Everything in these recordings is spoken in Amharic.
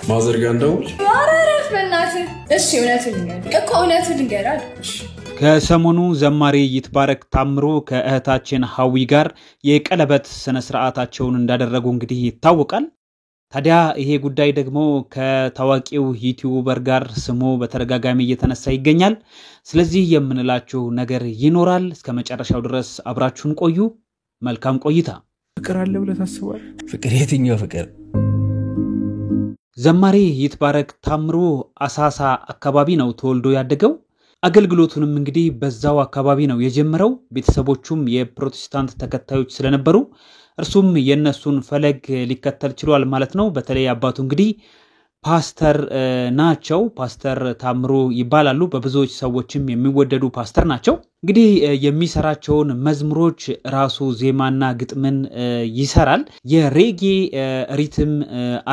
ማዘርጋ እንደውል አራራፍ በእናት እሺ እውነቱን ልንገር አልኩሽ ከሰሞኑ ዘማሪ ይትባረክ ታምሩ ከእህታችን ሐዊ ጋር የቀለበት ስነ ስርዓታቸውን እንዳደረጉ እንግዲህ ይታወቃል። ታዲያ ይሄ ጉዳይ ደግሞ ከታዋቂው ዩቲዩበር ጋር ስሙ በተረጋጋሚ እየተነሳ ይገኛል። ስለዚህ የምንላችሁ ነገር ይኖራል። እስከመጨረሻው ድረስ አብራችሁን ቆዩ። መልካም ቆይታ። ፍቅር አለ ብለህ ታስባለህ? ፍቅር የትኛው ፍቅር? ዘማሪ ይትባረክ ታምሩ አሳሳ አካባቢ ነው ተወልዶ ያደገው። አገልግሎቱንም እንግዲህ በዛው አካባቢ ነው የጀመረው። ቤተሰቦቹም የፕሮቴስታንት ተከታዮች ስለነበሩ እርሱም የነሱን ፈለግ ሊከተል ችሏል ማለት ነው። በተለይ አባቱ እንግዲህ ፓስተር ናቸው። ፓስተር ታምሩ ይባላሉ። በብዙዎች ሰዎችም የሚወደዱ ፓስተር ናቸው። እንግዲህ የሚሰራቸውን መዝሙሮች ራሱ ዜማና ግጥምን ይሰራል። የሬጌ ሪትም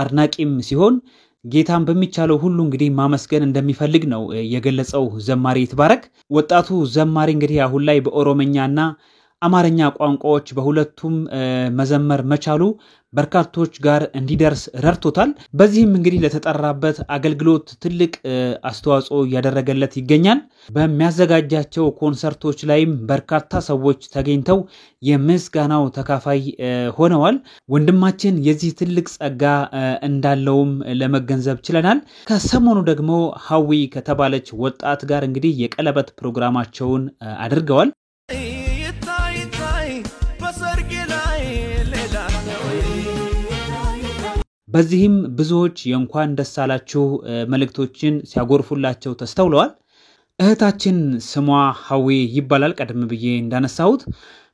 አድናቂም ሲሆን ጌታን በሚቻለው ሁሉ እንግዲህ ማመስገን እንደሚፈልግ ነው የገለጸው ዘማሪ ይትባረክ። ወጣቱ ዘማሪ እንግዲህ አሁን ላይ በኦሮምኛና አማርኛ ቋንቋዎች በሁለቱም መዘመር መቻሉ በርካቶች ጋር እንዲደርስ ረድቶታል። በዚህም እንግዲህ ለተጠራበት አገልግሎት ትልቅ አስተዋጽኦ ያደረገለት ይገኛል። በሚያዘጋጃቸው ኮንሰርቶች ላይም በርካታ ሰዎች ተገኝተው የምስጋናው ተካፋይ ሆነዋል። ወንድማችን የዚህ ትልቅ ጸጋ እንዳለውም ለመገንዘብ ችለናል። ከሰሞኑ ደግሞ ሐዊ ከተባለች ወጣት ጋር እንግዲህ የቀለበት ፕሮግራማቸውን አድርገዋል። በዚህም ብዙዎች የእንኳን ደስ አላችሁ መልእክቶችን ሲያጎርፉላቸው ተስተውለዋል። እህታችን ስሟ ሐዊ ይባላል። ቀደም ብዬ እንዳነሳሁት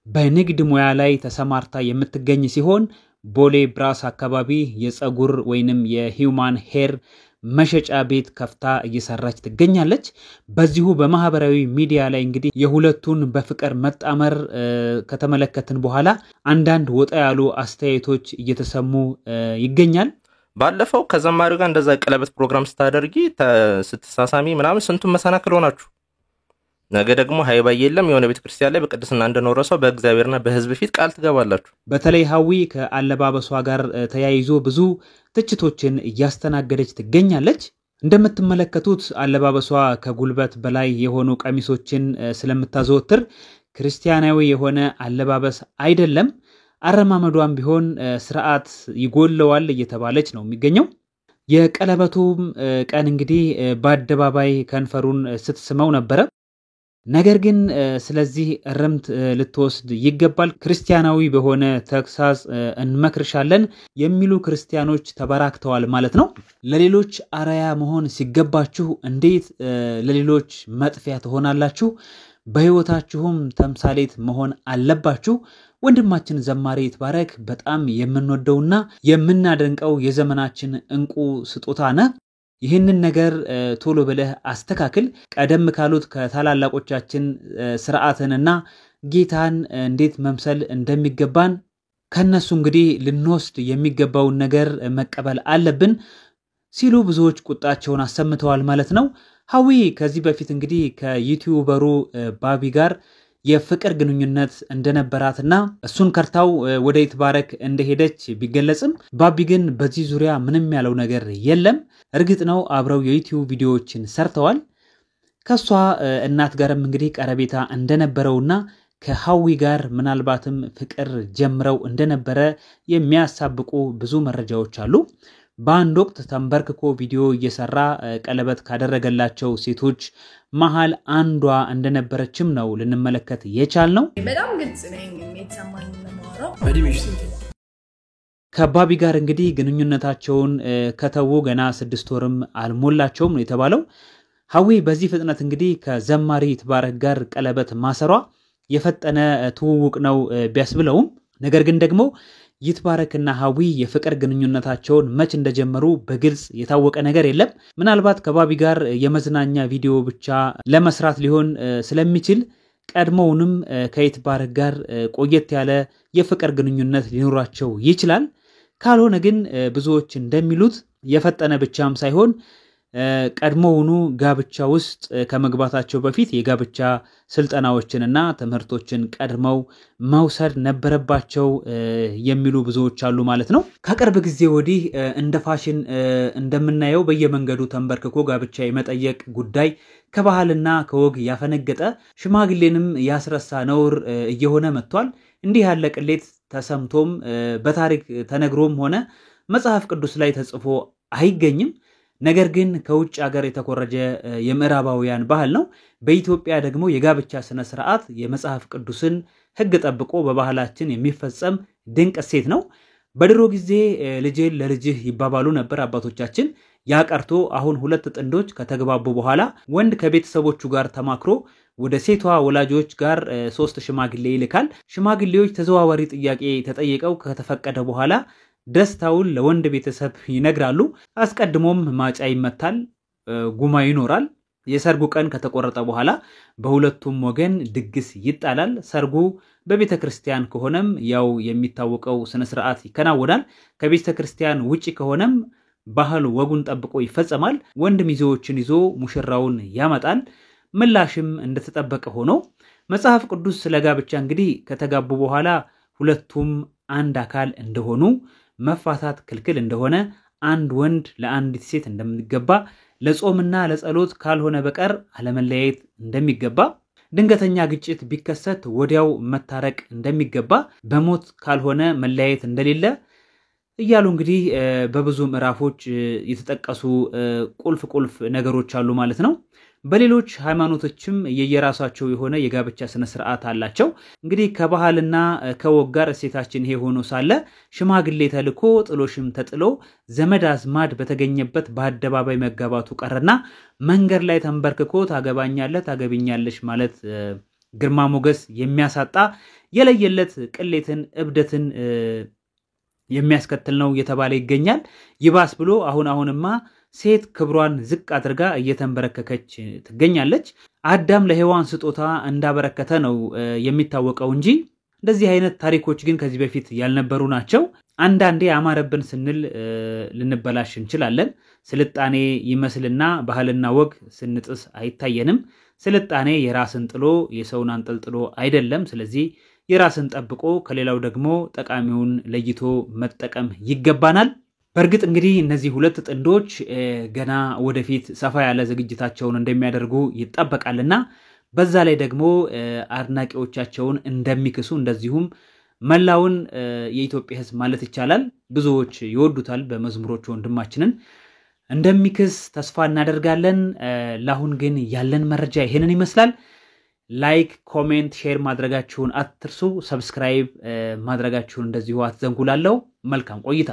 በንግድ ሙያ ላይ ተሰማርታ የምትገኝ ሲሆን ቦሌ ብራስ አካባቢ የፀጉር ወይንም የሂውማን ሄር መሸጫ ቤት ከፍታ እየሰራች ትገኛለች። በዚሁ በማህበራዊ ሚዲያ ላይ እንግዲህ የሁለቱን በፍቅር መጣመር ከተመለከትን በኋላ አንዳንድ ወጣ ያሉ አስተያየቶች እየተሰሙ ይገኛል። ባለፈው ከዘማሪው ጋር እንደዛ ቀለበት ፕሮግራም ስታደርጊ ስትሳሳሚ ምናምን ስንቱን መሰናክል ሆናችሁ ነገ ደግሞ ሃይባይ የለም የሆነ ቤተክርስቲያን ላይ በቅድስና እንደኖረ ሰው በእግዚአብሔርና በህዝብ ፊት ቃል ትገባላችሁ። በተለይ ሐዊ ከአለባበሷ ጋር ተያይዞ ብዙ ትችቶችን እያስተናገደች ትገኛለች። እንደምትመለከቱት አለባበሷ ከጉልበት በላይ የሆኑ ቀሚሶችን ስለምታዘወትር ክርስቲያናዊ የሆነ አለባበስ አይደለም። አረማመዷም ቢሆን ስርዓት ይጎለዋል እየተባለች ነው የሚገኘው። የቀለበቱም ቀን እንግዲህ በአደባባይ ከንፈሩን ስትስመው ነበረ። ነገር ግን ስለዚህ እርምት ልትወስድ ይገባል፣ ክርስቲያናዊ በሆነ ተግሳጽ እንመክርሻለን የሚሉ ክርስቲያኖች ተበራክተዋል ማለት ነው። ለሌሎች አራያ መሆን ሲገባችሁ እንዴት ለሌሎች መጥፊያ ትሆናላችሁ? በህይወታችሁም ተምሳሌት መሆን አለባችሁ። ወንድማችን ዘማሪ ይትባረክ በጣም የምንወደውና የምናደንቀው የዘመናችን እንቁ ስጦታ ነህ። ይህንን ነገር ቶሎ ብለህ አስተካክል። ቀደም ካሉት ከታላላቆቻችን ስርዓትንና ጌታን እንዴት መምሰል እንደሚገባን ከነሱ እንግዲህ ልንወስድ የሚገባውን ነገር መቀበል አለብን ሲሉ ብዙዎች ቁጣቸውን አሰምተዋል ማለት ነው። ሐዊ ከዚህ በፊት እንግዲህ ከዩቲዩበሩ ባቢ ጋር የፍቅር ግንኙነት እንደነበራትና እሱን ከርታው ወደ ይትባረክ እንደሄደች ቢገለጽም ባቢ ግን በዚህ ዙሪያ ምንም ያለው ነገር የለም። እርግጥ ነው አብረው የዩቲዩብ ቪዲዮዎችን ሰርተዋል። ከሷ እናት ጋርም እንግዲህ ቀረቤታ እንደነበረውና ከሐዊ ጋር ምናልባትም ፍቅር ጀምረው እንደነበረ የሚያሳብቁ ብዙ መረጃዎች አሉ። በአንድ ወቅት ተንበርክኮ ቪዲዮ እየሰራ ቀለበት ካደረገላቸው ሴቶች መሃል አንዷ እንደነበረችም ነው ልንመለከት የቻልነው። በጣም ግልጽ ነኝ የተሰማኝ ነው። እድሜሽ ስንት ነው? ከባቢ ጋር እንግዲህ ግንኙነታቸውን ከተው ገና 6 ወርም አልሞላቸውም ነው የተባለው። ሐዊ በዚህ ፍጥነት እንግዲህ ከዘማሪ ይትባረክ ጋር ቀለበት ማሰሯ የፈጠነ ትውውቅ ነው ቢያስብለውም ነገር ግን ደግሞ ይትባረክና ሐዊ የፍቅር ግንኙነታቸውን መች እንደጀመሩ በግልጽ የታወቀ ነገር የለም። ምናልባት ከባቢ ጋር የመዝናኛ ቪዲዮ ብቻ ለመስራት ሊሆን ስለሚችል ቀድሞውንም ከይትባረክ ጋር ቆየት ያለ የፍቅር ግንኙነት ሊኖራቸው ይችላል። ካልሆነ ግን ብዙዎች እንደሚሉት የፈጠነ ብቻም ሳይሆን ቀድሞውኑ ጋብቻ ውስጥ ከመግባታቸው በፊት የጋብቻ ስልጠናዎችንና ትምህርቶችን ቀድመው መውሰድ ነበረባቸው የሚሉ ብዙዎች አሉ ማለት ነው። ከቅርብ ጊዜ ወዲህ እንደ ፋሽን እንደምናየው በየመንገዱ ተንበርክኮ ጋብቻ የመጠየቅ ጉዳይ ከባህልና ከወግ ያፈነገጠ ሽማግሌንም ያስረሳ ነውር እየሆነ መጥቷል። እንዲህ ያለ ቅሌት ተሰምቶም በታሪክ ተነግሮም ሆነ መጽሐፍ ቅዱስ ላይ ተጽፎ አይገኝም። ነገር ግን ከውጭ ሀገር የተኮረጀ የምዕራባውያን ባህል ነው። በኢትዮጵያ ደግሞ የጋብቻ ስነ ስርዓት የመጽሐፍ ቅዱስን ሕግ ጠብቆ በባህላችን የሚፈጸም ድንቅ እሴት ነው። በድሮ ጊዜ ልጄን ለልጅህ ይባባሉ ነበር አባቶቻችን። ያቀርቶ አሁን ሁለት ጥንዶች ከተግባቡ በኋላ ወንድ ከቤተሰቦቹ ጋር ተማክሮ ወደ ሴቷ ወላጆች ጋር 3 ሽማግሌ ይልካል። ሽማግሌዎች ተዘዋዋሪ ጥያቄ ተጠይቀው ከተፈቀደ በኋላ ደስታውን ለወንድ ቤተሰብ ይነግራሉ። አስቀድሞም ማጫ ይመታል፣ ጉማ ይኖራል። የሰርጉ ቀን ከተቆረጠ በኋላ በሁለቱም ወገን ድግስ ይጣላል። ሰርጉ በቤተ ክርስቲያን ከሆነም ያው የሚታወቀው ስነ ስርዓት ይከናወናል። ከቤተ ክርስቲያን ውጪ ከሆነም ባህል ወጉን ጠብቆ ይፈጸማል። ወንድ ሚዜዎችን ይዞ ሙሽራውን ያመጣል። ምላሽም እንደተጠበቀ ሆኖ መጽሐፍ ቅዱስ ስለ ጋብቻ እንግዲህ ከተጋቡ በኋላ ሁለቱም አንድ አካል እንደሆኑ፣ መፋታት ክልክል እንደሆነ፣ አንድ ወንድ ለአንዲት ሴት እንደሚገባ፣ ለጾምና ለጸሎት ካልሆነ በቀር አለመለያየት እንደሚገባ፣ ድንገተኛ ግጭት ቢከሰት ወዲያው መታረቅ እንደሚገባ፣ በሞት ካልሆነ መለያየት እንደሌለ እያሉ እንግዲህ በብዙ ምዕራፎች የተጠቀሱ ቁልፍ ነገሮች አሉ ማለት ነው። በሌሎች ሃይማኖቶችም የየራሳቸው የሆነ የጋብቻ ስነ ስርዓት አላቸው። እንግዲህ ከባህልና ከወግ ጋር እሴታችን ይሄ ሆኖ ሳለ ሽማግሌ ተልኮ ጥሎሽም ተጥሎ ዘመድ አዝማድ በተገኘበት በአደባባይ መጋባቱ ቀረና መንገድ ላይ ተንበርክኮ ታገባኛለህ ታገቢኛለሽ ማለት ግርማ ሞገስ የሚያሳጣ የለየለት ቅሌትን እብደትን የሚያስከትል ነው እየተባለ ይገኛል። ይባስ ብሎ አሁንማ ሴት ክብሯን ዝቅ አድርጋ እየተንበረከከች ትገኛለች። አዳም ለሔዋን ስጦታ እንዳበረከተ ነው የሚታወቀው እንጂ እንደዚህ አይነት ታሪኮች ግን ከዚህ በፊት ያልነበሩ ናቸው። አንዳንዴ አማረብን ስንል ልንበላሽ እንችላለን። ስልጣኔ ይመስልና ባህልና ወግ ስንጥስ አይታየንም። ስልጣኔ የራስን ጥሎ የሰውን አንጠልጥሎ አይደለም። ስለዚህ የራስን ጠብቆ ከሌላው ደግሞ ጠቃሚውን ለይቶ መጠቀም ይገባናል። በእርግጥ እንግዲህ እነዚህ ሁለት ጥንዶች ገና ወደፊት ሰፋ ያለ ዝግጅታቸውን እንደሚያደርጉ ይጠበቃልና በዛ ላይ ደግሞ አድናቂዎቻቸውን እንደሚክሱ እንደዚሁም መላውን የኢትዮጵያ ሕዝብ ማለት ይቻላል ብዙዎች ይወዱታል በመዝሙሮቹ ወንድማችንን እንደሚክስ ተስፋ እናደርጋለን። ለአሁን ግን ያለን መረጃ ይሄንን ይመስላል። ላይክ፣ ኮሜንት፣ ሼር ማድረጋችሁን አትርሱ። ሰብስክራይብ ማድረጋችሁን እንደዚሁ አትዘንጉላለው። መልካም ቆይታ